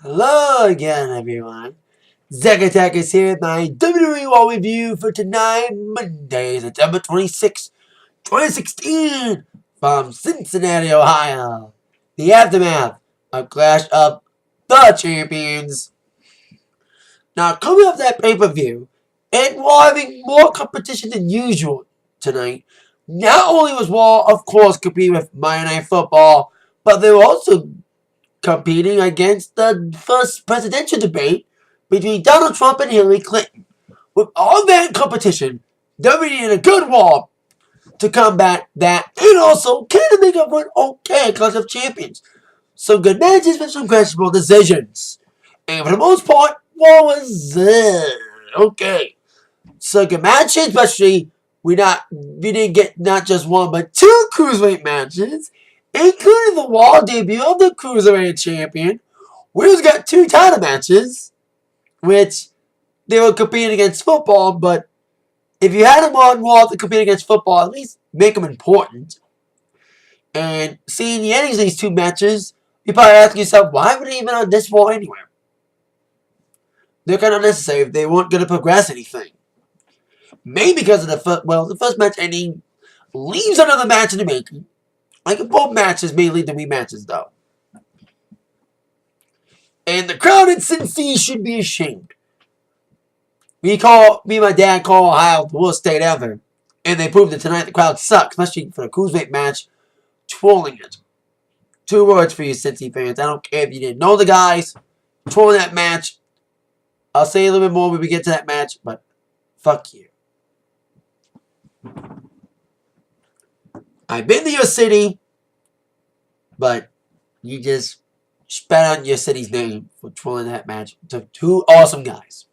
Hello again, everyone. Zack Attack is here with my WWE Raw review for tonight, Monday, September 26, 2016, from Cincinnati, Ohio. The aftermath of Clash of the Champions. Now, coming off that pay-per-view, and Raw having more competition than usual tonight, not only was Raw, of course, competing with Monday Night Football, but they were also competing against the first presidential debate between Donald Trump and Hillary Clinton. With all that competition, WWE did a good Raw to combat that and also kind of make up for an okay Clash of Champions. Some good matches with some questionable decisions. And for the most part, Raw was okay. Some good matches, especially we didn't get not just one but two cruiserweight matches, including the Raw debut of the Cruiserweight Champion. We also got two title matches, which they were competing against football, but if you had them on Raw to compete against football, at least make them important. And seeing the endings of these two matches, you probably ask yourself, why were they even on this Raw anywhere? They're kind of unnecessary if they weren't going to progress anything. Maybe because of the first match ending leaves another match in the making. Like both matches may lead to rematches, though. And the crowd in Cincy should be ashamed. Me and my dad call Ohio the worst state ever. And they proved it tonight. The crowd sucks, especially for the cruiserweight match. Trolling it. 2 words for you Cincy fans. I don't care if you didn't know the guys. Trolling that match. I'll say a little bit more when we get to that match, but fuck you. I've been to your city, but you just spat out your city's name for trolling that match to two awesome guys.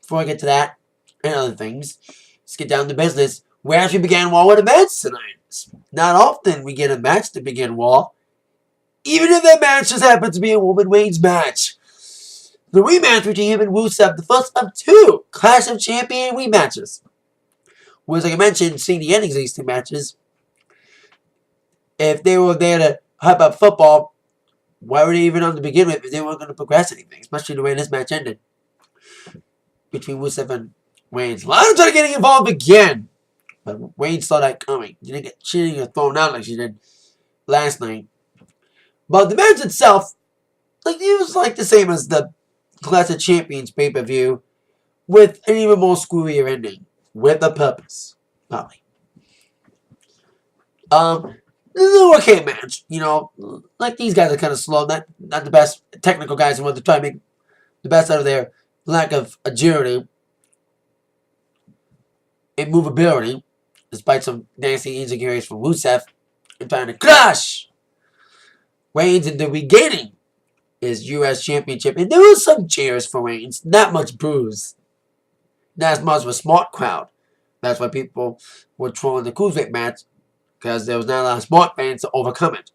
Before I get to that and other things, let's get down to business. We actually began Raw with a match tonight. Not often we get a match to begin Raw, even if that match just happens to be a Woman Reigns match. The rematch between him and Rusev, the first of 2 Clash of Champion rematches. Whereas, like I mentioned, seeing the endings of these 2 matches, if they were there to hype up football, why were they even on to begin with if they weren't going to progress anything? Especially the way this match ended between Rusev and Reigns. A lot of them getting involved again, but Reigns saw that coming. She didn't get cheating or thrown out like she did last night. But the match itself, it was like the same as the Clash of Champions pay-per-view, with an even more screwier ending. With a purpose. Probably. This is an okay match. Like these guys are kind of slow. Not the best technical guys who want to try to make the best out of their lack of agility and movability, despite some nasty insecurities from Rusev, and trying to crush Reigns into regaining his U.S. Championship. And there was some cheers for Reigns. Not much boos. Not as much of a smart crowd. That's why people were trolling the Cruiserweight match, because there was not a lot of smart fans to overcome it.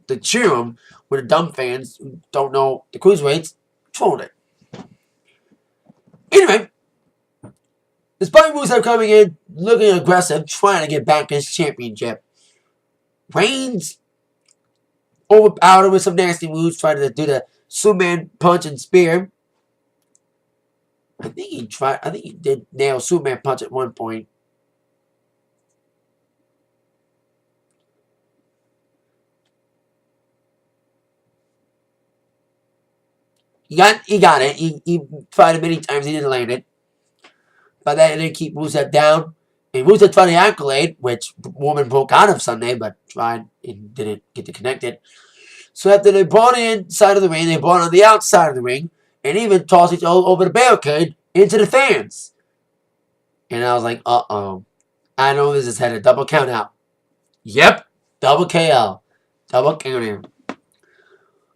The cheer them were the dumb fans who don't know the Cruiserweights trolled it. Anyway, despite Rusev coming in, looking aggressive, trying to get back his championship, Reigns overpowered him with some nasty moves, trying to do the Superman punch and spear. I think he did nail Superman punch at one point. He got it. He tried it many times. He didn't land it. But that didn't keep Rusev down. And Rusev tried the accolade, which Woman broke out of Sunday, but tried and didn't get to connect it. So after they brought it inside of the ring, they brought it on the outside of the ring, and even tossed it over the barricade into the fans. And I was like, uh-oh. I know this has had a double count out. Yep, double KO. Double count out.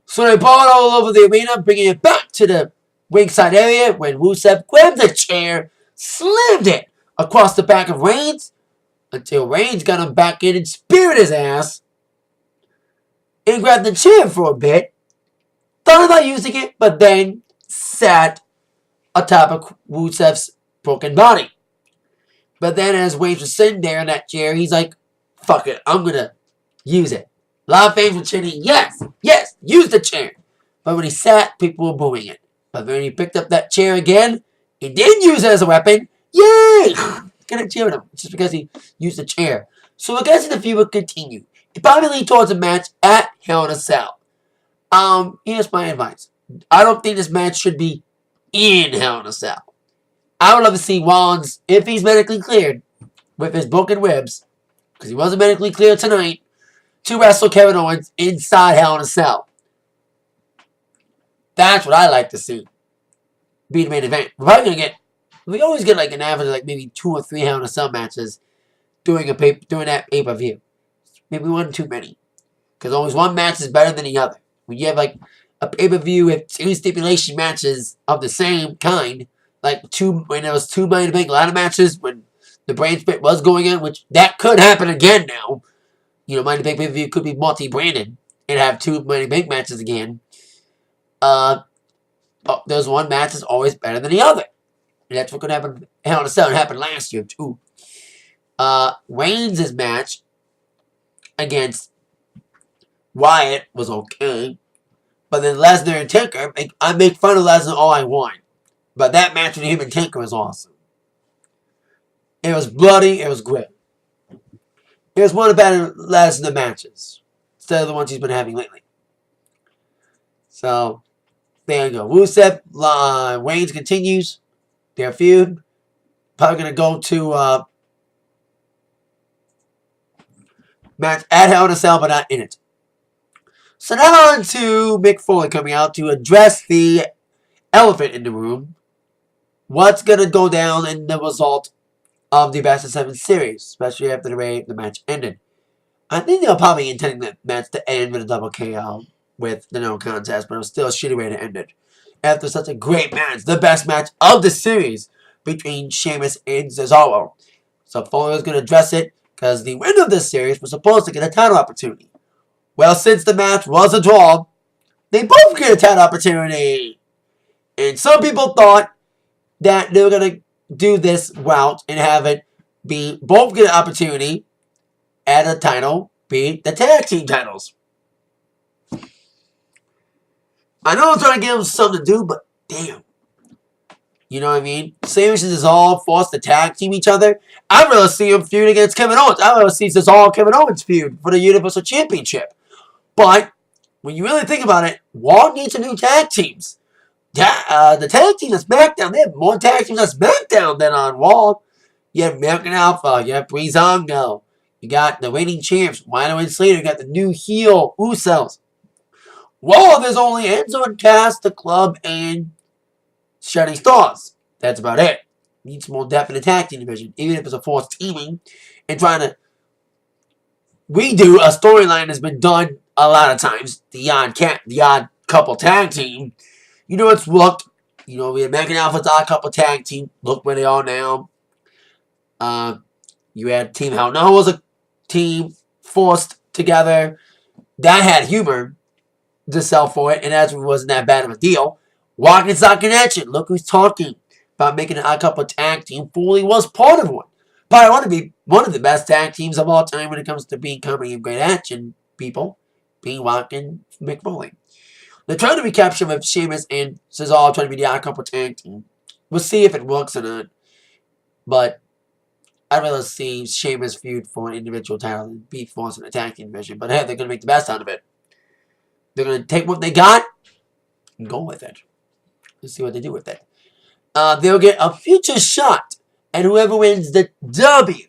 So they brought it all over the arena, bringing it back to the ringside area when Rusev grabbed the chair, slammed it across the back of Reigns until Reigns got him back in and speared his ass and grabbed the chair for a bit. Thought about using it, but then sat atop of Rusev's broken body. But then as Reigns was sitting there in that chair, he's like, fuck it, I'm going to use it. A lot of fans were chanting, yes, use the chair. But when he sat, people were booing it. But when he picked up that chair again, he didn't use it as a weapon. Yay! Gonna cheer him just because he used the chair. So I guess the feud will continue. It probably lead towards a match at Hell in a Cell. Here's my advice. I don't think this match should be in Hell in a Cell. I would love to see Rollins, if he's medically cleared, with his broken ribs, because he wasn't medically cleared tonight, to wrestle Kevin Owens inside Hell in a Cell. That's what I like to see. Be the main event. We're probably gonna get. We always get like an average of like maybe 2 or 3 Hell in a Cell matches during that pay-per-view. Maybe one too many. Because always one match is better than the other. When you have like a pay-per-view with 2 stipulation matches of the same kind, like when there was 2 Money in the Bank ladder matches, when the brand split was going in, which that could happen again now. You know, Money in the Bank pay-per-view could be multi-branded and have 2 Money in the Bank matches again. There's one match that's always better than the other. And that's what could happen. Hell in a Cell. It happened last year, too. Reigns' match against Wyatt was okay. But then Lesnar and Taker, I make fun of Lesnar all I want. But that match with him and Taker was awesome. It was bloody. It was great. It was one of the better Lesnar matches. Instead of the ones he's been having lately. So, there you go. Rusev, Reigns continues their feud. Probably going to go to match at Hell in a Cell, but not in it. So now on to Mick Foley coming out to address the elephant in the room. What's going to go down in the result of the Best of 7 series, especially after the way the match ended. I think they were probably intending the match to end with a double KO with the no contest, but it was still a shitty way to end it. After such a great match, the best match of the series between Sheamus and Cesaro. So Foley was going to address it because the winner of this series was supposed to get a title opportunity. Well, since the match was a draw, they both get a title opportunity. And some people thought that they were going to do this route and have it be both get an opportunity at a title, be the tag team titles. I know I'm trying to give them something to do, but damn. You know what I mean? Sheamus and Cesaro forced to tag team each other. I'd rather see them feud against Kevin Owens. I'd rather see Cesaro and Kevin Owens feud for the Universal Championship. But when you really think about it, Raw needs some new tag teams. The tag team on SmackDown, they have more tag teams on SmackDown than on Raw. You have American Alpha, you have Breezango, you got the reigning champs, Rhino and Slater, you got the new heel Usos. Raw, there's only Enzo and Cass, the Club, and Shining Stars. That's about it. Needs more depth in the tag team division, even if it's a forced teaming and trying to redo a storyline that's been done a lot of times. The odd couple tag team. You know, it's looked. You know, we had American Alpha's odd couple tag team. Look where they are now. You had Team Hell No was a team forced together. That had humor to sell for it, and that wasn't that bad of a deal. Walking Sock Connection. Look who's talking about making an odd couple tag team. Foley was part of one. But I want to be one of the best tag teams of all time when it comes to being comedy and great action people. Being Rock and Mick Foley. They're trying to recapture with Sheamus and Cesaro trying to be the odd couple tag team. We'll see if it works or not. But I'd rather see Sheamus feud for an individual title than be forced in a tag team division. But hey, they're going to make the best out of it. They're going to take what they got and go with it. Let's see what they do with it. They'll get a future shot. And whoever wins the WWE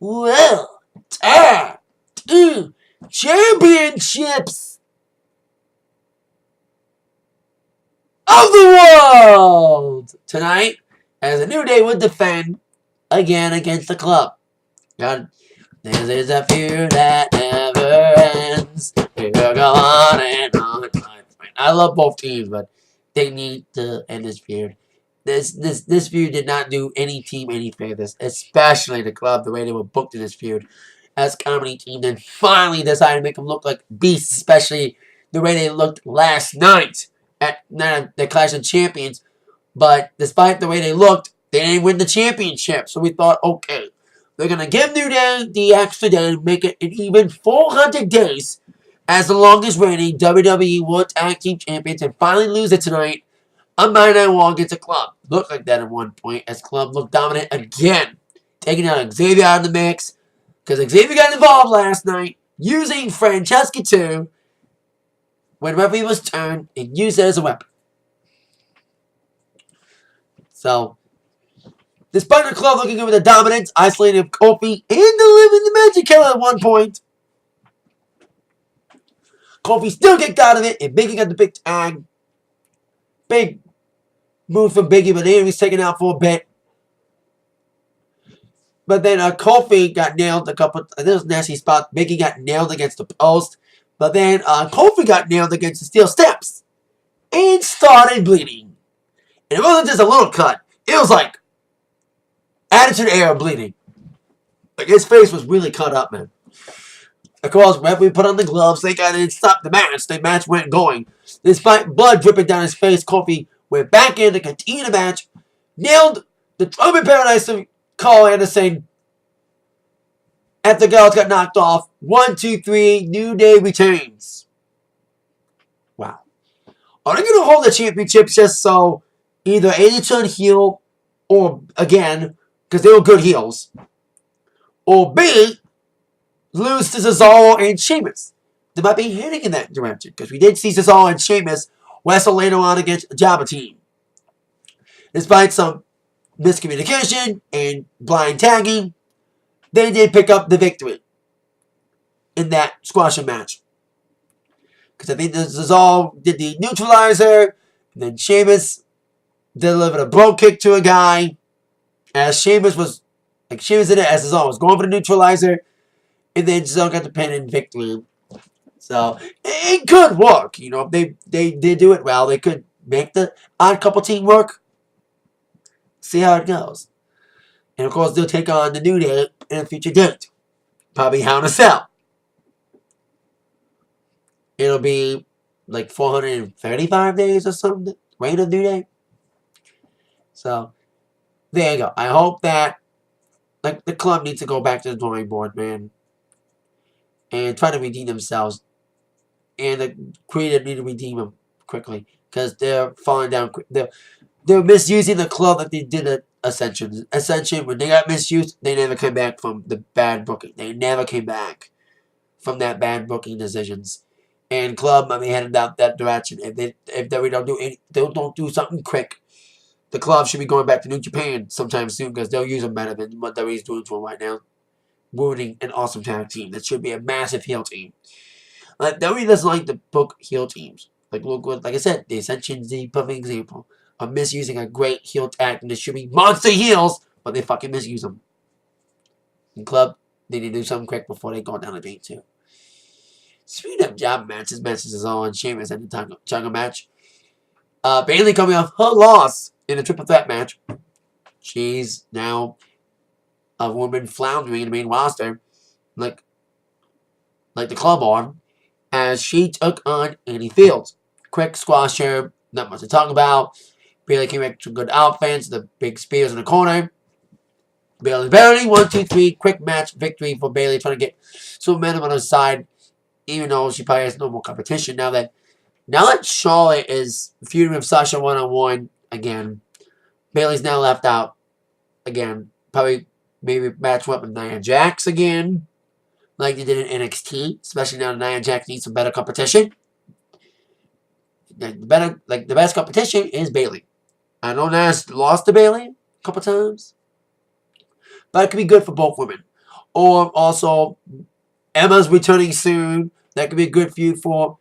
World Tag Team Championships of the world tonight, as a New Day would defend again against the Club. God, this is a feud that never ends. We'll go on and on. I love both teams, but they need to end this feud. This feud did not do any team any favors, especially the Club, the way they were booked in this feud as comedy team. Then finally decided to make them look like beasts, especially the way they looked last night at the Clash of Champions. But despite the way they looked, they didn't win the championship. So we thought, okay, they're going to give New Day the extra day and make it an even 400 days as the longest reigning WWE World Tag Team Champions and finally lose it tonight on Monday Night Raw against the Club. Looked like that at one point as Club looked dominant again, taking out Xavier out of the mix because Xavier got involved last night using Francesca too when referee was turned and used it as a weapon. So, despite the Club looking good with the dominance, isolating of Kofi and delivering the Magic Killer at one point, Kofi still kicked out of it, and Biggie got the big tag. Big move from Biggie, but then he was taken out for a bit. But then Kofi got nailed a couple. This was a nasty spot. Biggie got nailed against the post. But then Kofi got nailed against the steel steps. And started bleeding. And it wasn't just a little cut. It was like Attitude Era bleeding. Like his face was really cut up, man. Of course, referee put on the gloves. They got in and stopped the match. The match went going. Despite blood dripping down his face, Kofi went back in to continue the match. Nailed the Trumpet Paradise of Carl Anderson. After Gallows got knocked off. 1, 2, 3. New Day retains. Wow. Are they going to hold the championship just so either A turn heel or, again, because they were good heels, or B, lose to Cesaro and Sheamus? They might be heading in that direction because we did see Cesaro and Sheamus wrestle later on against the Jabba team. Despite some miscommunication and blind tagging, they did pick up the victory in that squashing match. Because I think Cesaro did the neutralizer, and then Sheamus delivered a bro kick to a guy, as Sheamus did it as Cesaro was going for the neutralizer, and then Cesaro got the pin and victory. So, it could work. You know, if they did do it well, they could make the odd couple team work. See how it goes. And of course, they'll take on the New Day in a future date. Probably Hell in a Cell. It'll be like 435 days or something. Reign of New Day. So, there you go. I hope that the Club needs to go back to the drawing board, man. And try to redeem themselves. And the creative need to redeem them quickly. Because they're falling down. They're misusing the Club that they did at Ascension. Ascension, when they got misused, they never came back from the bad booking. They never came back from that bad booking decisions. And Club, I mean, headed down that direction. If they don't do something quick, the Club should be going back to New Japan sometime soon because they'll use them better than what WWE's doing for them right now. Ruining an awesome tag team. That should be a massive heel team. Like, WWE doesn't like to book heel teams. Like I said, the Ascension's the perfect example of misusing a great heel tag team that should be monster heels, but they fucking misuse them. And Club, they need to do something quick before they go down the drain too. Speaking of job matches is on Sheamus and the Changa match. Bayley coming off her loss in a triple threat match. She's now a woman floundering in the main roster, like the Club arm, as she took on Annie Fields. Quick squasher, not much to talk about. Bayley came back to good offense, the big spears in the corner. Bayley barely 1, 2, 3, quick match victory for Bayley, trying to get some momentum on her side, even though she probably has no more competition now that Charlotte is feuding with Sasha one-on-one again. Bayley's now left out again. Probably maybe match up with Nia Jax again, like they did in NXT. Especially now Nia Jax needs some better competition. The best competition is Bayley. I know Nia's lost to Bayley a couple times, but it could be good for both women. Or also, Emma's returning soon. That could be a good feud for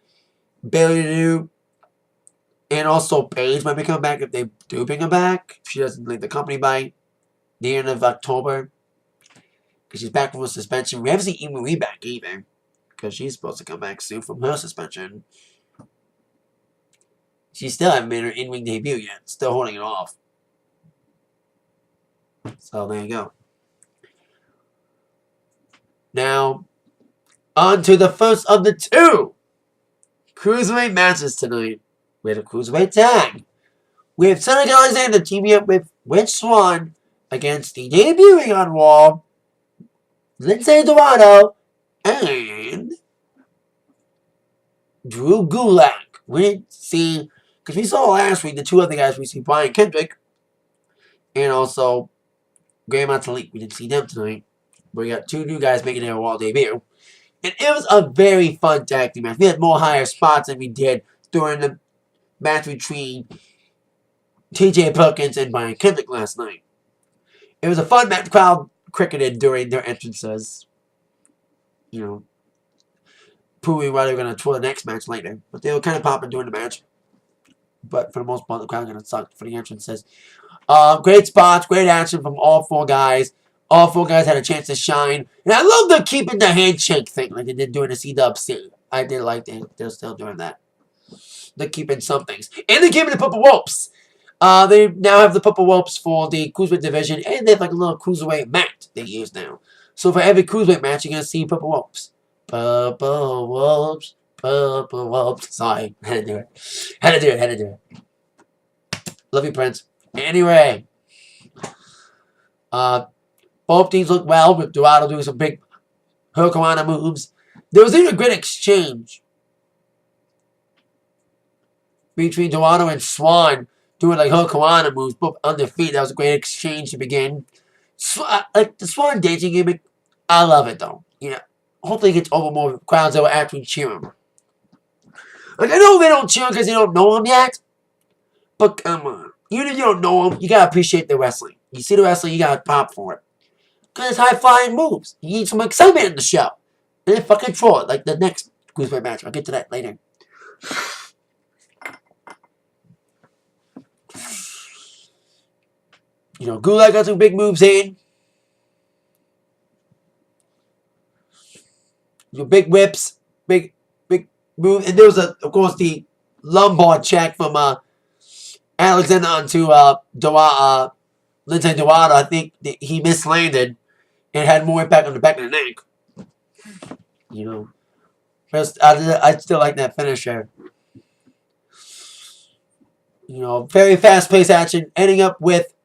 Bayley to do. And also, Paige might be coming back if they do bring her back. If she doesn't leave the company by the end of October. Because she's back from her suspension. We haven't seen Eva Marie back either. Because she's supposed to come back soon from her suspension. She still hasn't made her in-ring debut yet. Still holding it off. So, there you go. Now, on to the first of the two Cruiserweight matches tonight. We had a Cruiserweight tag. We have Cedric Alexander teaming up with Rich Swann against the debuting on Raw, Lindsay Dorado, and Drew Gulak. We didn't see, because we saw last week the two other guys. We see Brian Kendrick and also Grand Metalik. We didn't see them tonight. We got two new guys making their Raw debut. And it was a very fun tag team match. We had more higher spots than we did during the match between TJ Perkins and Brian Kendrick last night. It was a fun match. The crowd cricketed during their entrances. You know, proving why they were going to tour the next match later. But they were kind of popping during the match. But for the most part, the crowd going to suck for the entrances. Great spots, great action from all four guys. All four guys had a chance to shine. And I love them keeping the handshake thing like they did during the CWC. I did like that. They're still doing that. They're keeping some things. And they're keeping the Purple Ropes. They now have the Purple Ropes for the Cruiserweight division. And they have like a little Cruiserweight mat they use now. So for every Cruiserweight match, you're going to see Purple Ropes. Purple Ropes. Purple Ropes. Sorry. Had to do it. Love you, Prince. Anyway. Both teams look well, with Dorado doing some big Hurricanrana moves. There was even a great exchange between Dorado and Swan, doing like Hurricanrana moves, both on their feet. That was a great exchange to begin. Like the Swan dancing gimmick, I love it though. You know, hopefully it gets over more crowds that will actually cheer him. Like I know they don't cheer because they don't know him yet, but come on, even if you don't know him, you gotta appreciate the wrestling. You see the wrestling, you gotta pop for it. Because it's high-flying moves. You need some excitement in the show. And then fucking throw it, like the next Cruiserweight match. I'll get to that later. You know, Gulak got some big moves in. Your big whips. Big move. And there was, of course, the lumbar check from Alexander onto Lindsay Dorado. I think he mislanded. It had more impact on the back of the neck. You know. I still like that finisher. You know, very fast-paced action. Ending up with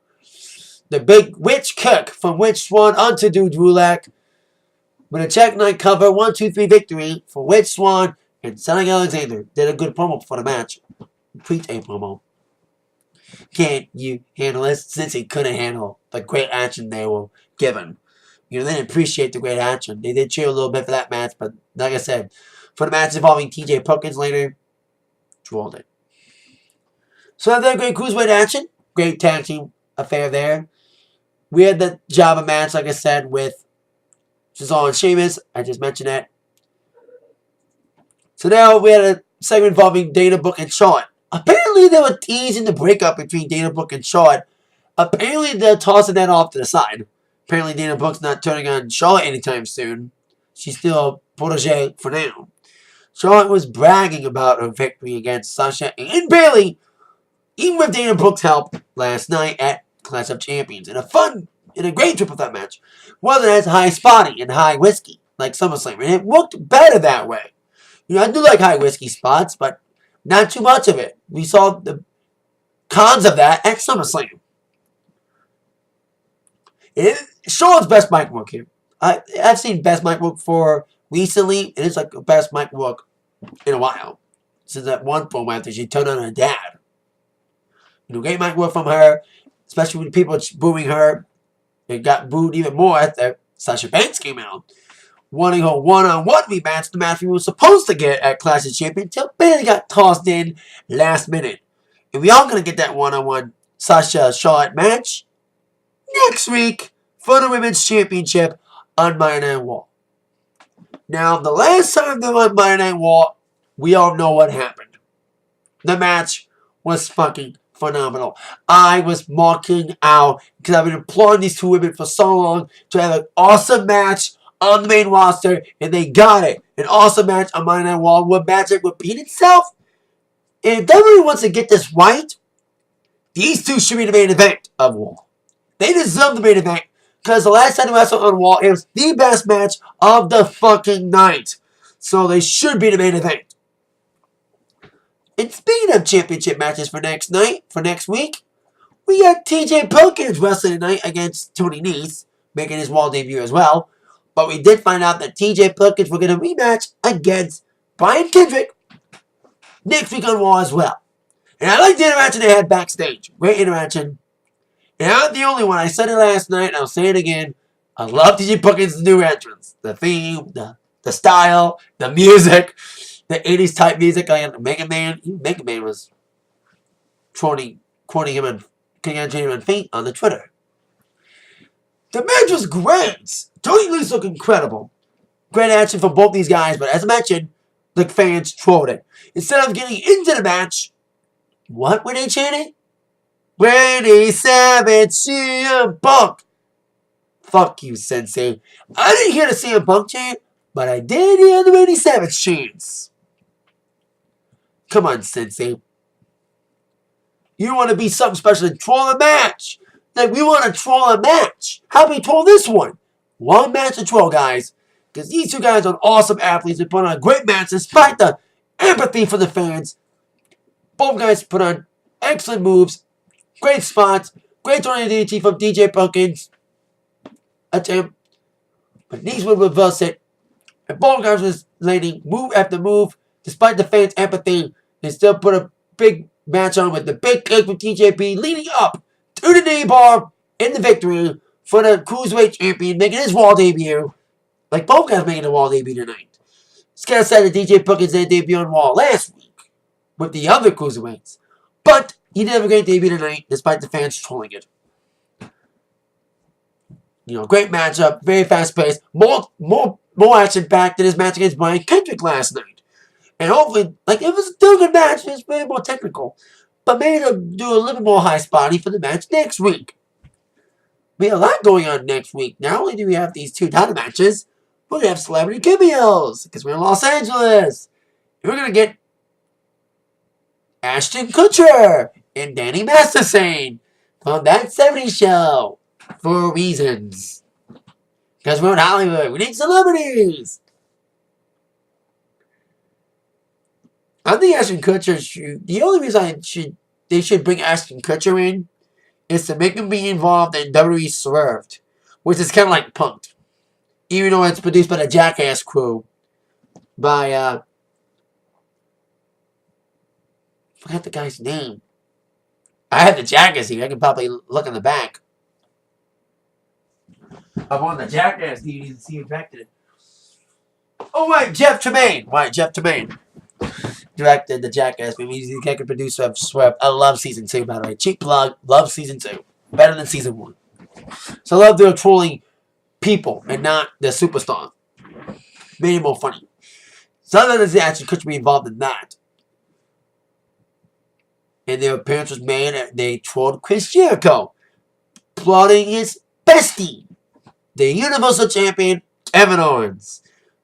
the big witch kick from Witch Swan onto Drew Gulak. With a check night cover. 1-2-3 victory for Witch Swan and Cedric Alexander. Did a good promo for the match. Pre-tape promo. Can't you handle this? Since he couldn't handle the great action they were given. You know, they didn't appreciate the great action. They did cheer a little bit for that match, but like I said, for the match involving TJ Perkins later, drolled it. So another great Cruiserweight action. Great tag team affair there. We had the Java match, like I said, with Cesaro and Sheamus. I just mentioned that. So now we had a segment involving Dana Brooke and Charlotte. Apparently they were teasing the breakup between Dana Brooke and Charlotte. Apparently they're tossing that off to the side. Apparently Dana Brooke's not turning on Charlotte anytime soon. She's still a protege for now. Charlotte was bragging about her victory against Sasha and Bayley, even with Dana Brooke's help last night at Clash of Champions. In a great triple threat match. Wasn't as high spotty and high whiskey like SummerSlam. And it looked better that way. You know, I do like high whiskey spots, but not too much of it. We saw the cons of that at SummerSlam. Charlotte's best mic work here. I've seen best mic work for recently, and it's like the best mic work in a while. Since that one promo after she turned on her dad. You know, great mic work from her, especially when people booing her. It got booed even more after Sasha Banks came out, wanting her one-on-one rematch, the match we were supposed to get at Clash of Champions, until Bayley got tossed in last minute. And we are going to get that one-on-one Sasha-Charlotte match next week for the Women's Championship on Monday Night Raw. Now, the last time they were on Monday Night Raw, we all know what happened. The match was fucking phenomenal. I was marking out because I've been applauding these two women for so long to have an awesome match on the main roster, and they got it. An awesome match on Monday Night Raw where magic repeat itself. And if WWE wants to get this right, these two should be the main event of Raw. They deserve the main event because the last time they wrestled on Raw, it was the best match of the fucking night. So they should be the main event. And speaking of championship matches for next week, we got TJ Perkins wrestling tonight against Tony Nese, making his Raw debut as well. But we did find out that TJ Perkins were going to rematch against Brian Kendrick next week on Raw as well. And I like the interaction they had backstage. Great interaction. And I'm not the only one. I said it last night, and I'll say it again. I love TJ Perkins' new entrance. The theme, the style, the music, the 80s type music. Mega Man was quoting him and congratulating him on Fate on the Twitter. The match was great. Tony Lee's looked incredible. Great action from both these guys, but as I mentioned, the fans trolled it. Instead of getting into the match, what were they chanting? Randy Savage, CM Punk. Fuck you, Sensei. I didn't hear the CM Punk chant, but I did hear the Randy Savage chants. Come on, Sensei. You want to be something special and troll a match. Like, we want to troll a match. How about we troll this one? One match to troll, guys. Because these two guys are awesome athletes. They put on a great match despite the empathy from the fans. Both guys put on excellent moves. Great spots. Great tornado DDT from DJ Perkins. Attempt. But these would reverse it. And both guys was landing move after move. Despite the fans' empathy, they still put a big match on with the big kick from TJP leading up to the knee bar in the victory for the Cruiserweight Champion making his Raw debut. Like both guys making a Raw debut tonight. It's kind of sad that DJ Perkins didn't debut on Raw last week with the other Cruiserweights. But he did have a great debut tonight despite the fans trolling it. Great matchup, very fast paced, more action packed than his match against Brian Kendrick last night. And hopefully, it was still a good match, it was very more technical. But maybe they'll do a little bit more high spotty for the match next week. We have a lot going on next week. Not only do we have these two title matches, we're going to have celebrity cameos because we're in Los Angeles. And we're going to get Ashton Kutcher and Danny Masterson from That 70s Show for reasons. Because we're in Hollywood. We need celebrities. I think Ashton Kutcher the only reason they should bring Ashton Kutcher in is to make him be involved in WWE Swerved, which is kind of like Punk'd. Even though it's produced by the Jackass crew. By, I forgot the guy's name. I have the Jackass here. I can probably look in the back. I'm on the Jackass DVD to see who directed it. Oh, right, Jeff Tremaine. Jeff Tremaine directed the Jackass movie. He's the executive producer of Swerve. I love season 2, by the way. Cheap plug. Love season 2. Better than season 1. So I love their trolling people and not the superstar. Made it more funny. So other than that, actually could be involved in that. And their appearance was made and they trolled Chris Jericho, plotting his bestie, the Universal Champion Kevin Owens,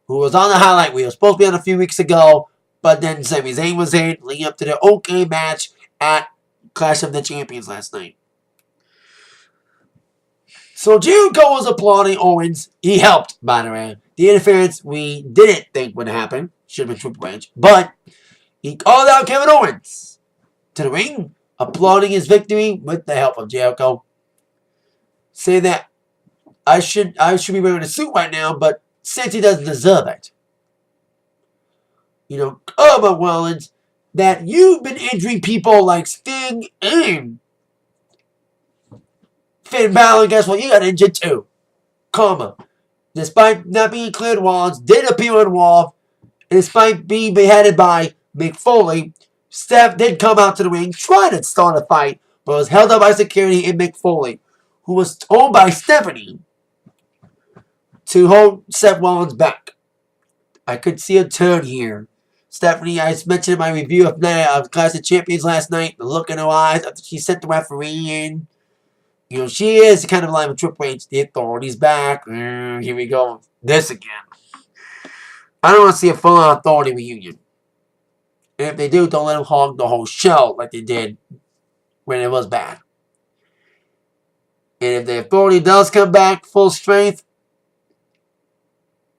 who was on the highlight reel. Supposed to be on a few weeks ago, but then Sami Zayn was in, leading up to the OK match at Clash of the Champions last night. So Jericho was applauding Owens. He helped, by the way. The interference we didn't think would happen. Should have been Triple H. But he called out Kevin Owens to the ring, applauding his victory with the help of Jericho. Say that I should be wearing a suit right now, but since he doesn't deserve it. About Rollins, that you've been injuring people like Sting and Finn Balor, guess what? You got injured too. Despite not being cleared, Rollins did appear on Raw. And despite being beheaded by Mick Foley, Steph did come out to the ring, try to start a fight, but was held up by security and Mick Foley, who was told by Stephanie to hold Seth Rollins back. I could see a turn here. Stephanie, I mentioned in my review of Clash of Champions last night, the look in her eyes after she sent the referee in. She is kind of like a Triple H. The Authority's back. Here we go. This again. I don't want to see a full-on Authority reunion. And if they do, don't let them hog the whole show like they did when it was bad. And if the Authority does come back full strength,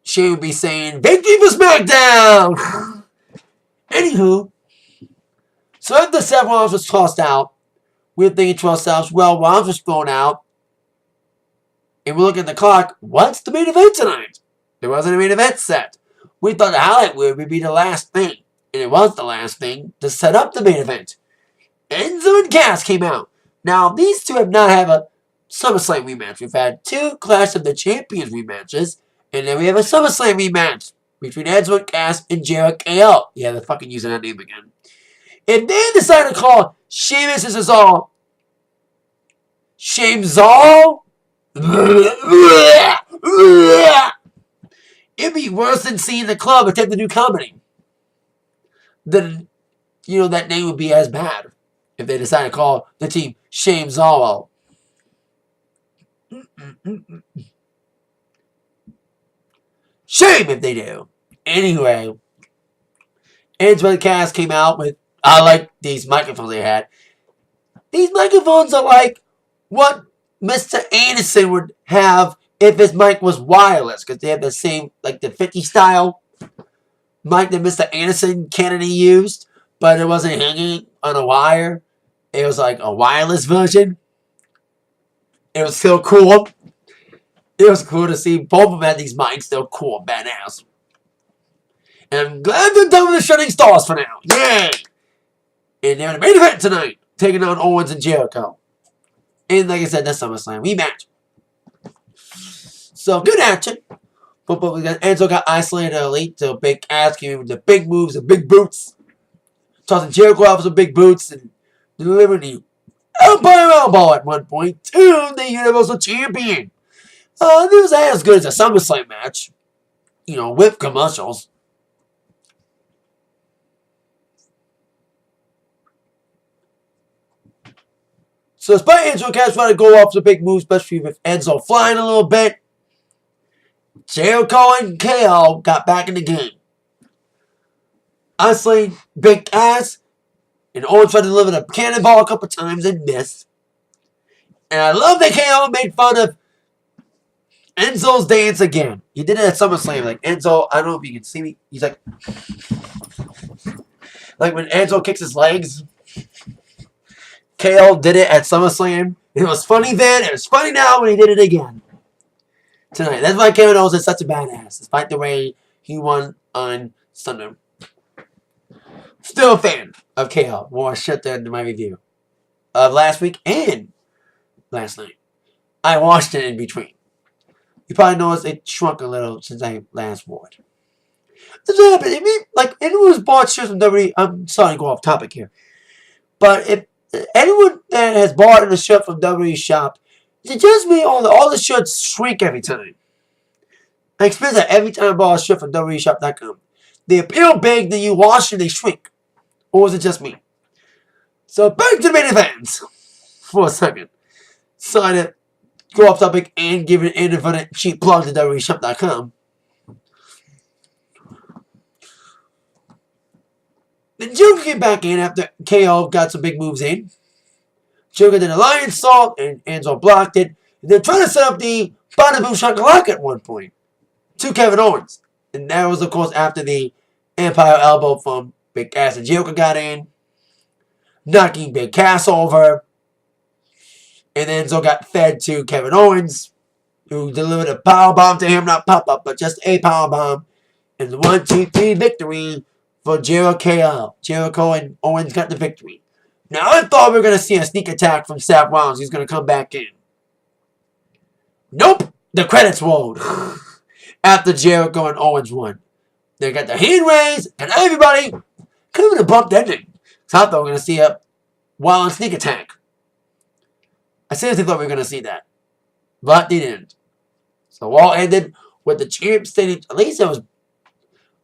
she would be saying, "Victory for SmackDown!" Anywho, so after Seth Rollins was tossed out, we were thinking to ourselves, well, Rollins was thrown out. And we're looking at the clock. What's the main event tonight? There wasn't a main event set. We thought the highlight would be the last thing. and it was the last thing, to set up the main event. Enzo and Cass came out. Now, these two have not had a SummerSlam rematch. We've had 2 Clash of the Champions rematches, and then we have a SummerSlam rematch between Enzo and Cass and JRKL. Yeah, they're fucking using that name again. And they decided to call Sheamus and Cesaro Shamesall. It'd be worse than seeing the club attempt to do comedy. Then, that name would be as bad if they decided to call the team Shamesall. Shame if they do. Anyway, Enzo and Cass came out with, I like these microphones they had. These microphones are like what Mr. Anderson would have if his mic was wireless, because they have the same, like the 50 style mic that Mr. Anderson Kennedy used, but it wasn't hanging on a wire. It was like a wireless version. It was still cool. It was cool to see both of them had these mics. They're cool, badass. And I'm glad they're done with the Shooting Stars for now. Yay! And they're in the main event tonight, taking on Owens and Jericho. And like I said, that's SummerSlam rematch. So, good action. But Enzo got isolated early, so Big Cass came in with the big moves and big boots. Tossing Jericho off with some big boots and delivering the Empire Elbow at one point to the Universal Champion. This was as good as a SummerSlam match. With commercials. So despite Enzo and Cass trying to go off some big moves, especially with Enzo flying a little bit, Jericho and KO got back in the game. Honestly, Big Cass and Owens tried to deliver the cannonball a couple times and missed. And I love that KO made fun of Enzo's dance again. He did it at SummerSlam. Like Enzo, I don't know if you can see me. He's like when Enzo kicks his legs. KO did it at SummerSlam. It was funny then. It was funny now when he did it again tonight. That's why KO knows is such a badass, despite the way he won on Sunday. Still a fan of KO. More shit than my review of last week and last night. I watched it in between. You probably noticed it shrunk a little since I last watched. This happened. Like anyone who's bought shirts from WWE, I'm sorry to go off topic here, but if anyone that has bought a shirt from WWE shop, it just me all the shirts shrink every time. I experience that every time I buy a shirt from WWEshop.com. They appear big, then you wash and they shrink. Or was it just me? So back to the main event for a second. So I to go off topic and give an independent cheap plug to WWEshop.com. Then Joker came back in after KO got some big moves in. Joker did a lion salt and Enzo blocked it. And then tried to set up the Bada Boom Shakalaka at one point to Kevin Owens. And that was, of course, after the Empire Elbow from Big Cass and Joker got in, knocking Big Cass over. And then Enzo got fed to Kevin Owens, who delivered a powerbomb to him, not pop-up, but just a powerbomb. And the 1-2-3 victory for Jericho. Jericho and Owens got the victory. Now, I thought we were going to see a sneak attack from Seth Rollins. He's going to come back in. Nope. The credits rolled after Jericho and Owens won. They got the hand raised, and everybody could have been a bumped ending. So I thought we were going to see a Rollins sneak attack. I seriously thought we were going to see that. But they didn't. So all ended with the champ stating, at least it was,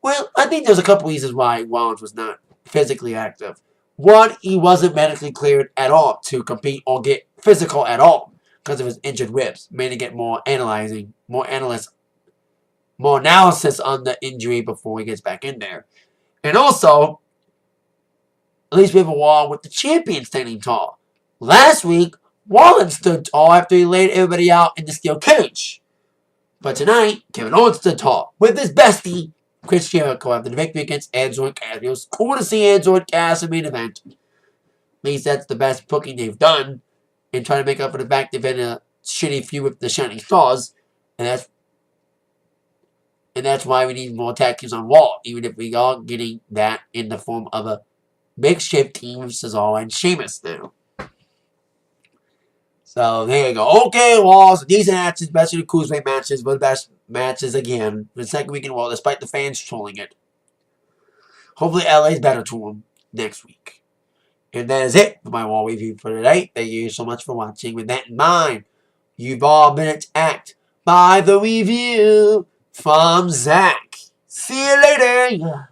well, I think there's a couple reasons why Rollins was not physically active. One, he wasn't medically cleared at all to compete or get physical at all because of his injured ribs. Made to get more analysis on the injury before he gets back in there. And also, at least we have a wall with the champion standing tall. Last week, Rollins stood tall after he laid everybody out in the steel cage. But tonight, Kevin Owens stood tall with his bestie, Chris Jericho, after the victory against Enzo and Cass. It was cool to see Enzo and Cass in the main event. At least that's the best booking they've done in trying to make up for the fact they've been a shitty feud with the Shining Stars. And that's And that's why we need more tag teams on Raw, even if we are getting that in the form of a makeshift team of Cesaro and Sheamus now. So there you go. Okay, Raw, so decent matches, especially the Cruiserweight matches, were the best matches again. For the second week in Raw, despite the fans trolling it. Hopefully LA's better to them next week. And that is it for my Raw review for today. Thank you so much for watching. With that in mind, you've all been attacked by the review from Zach. See you later.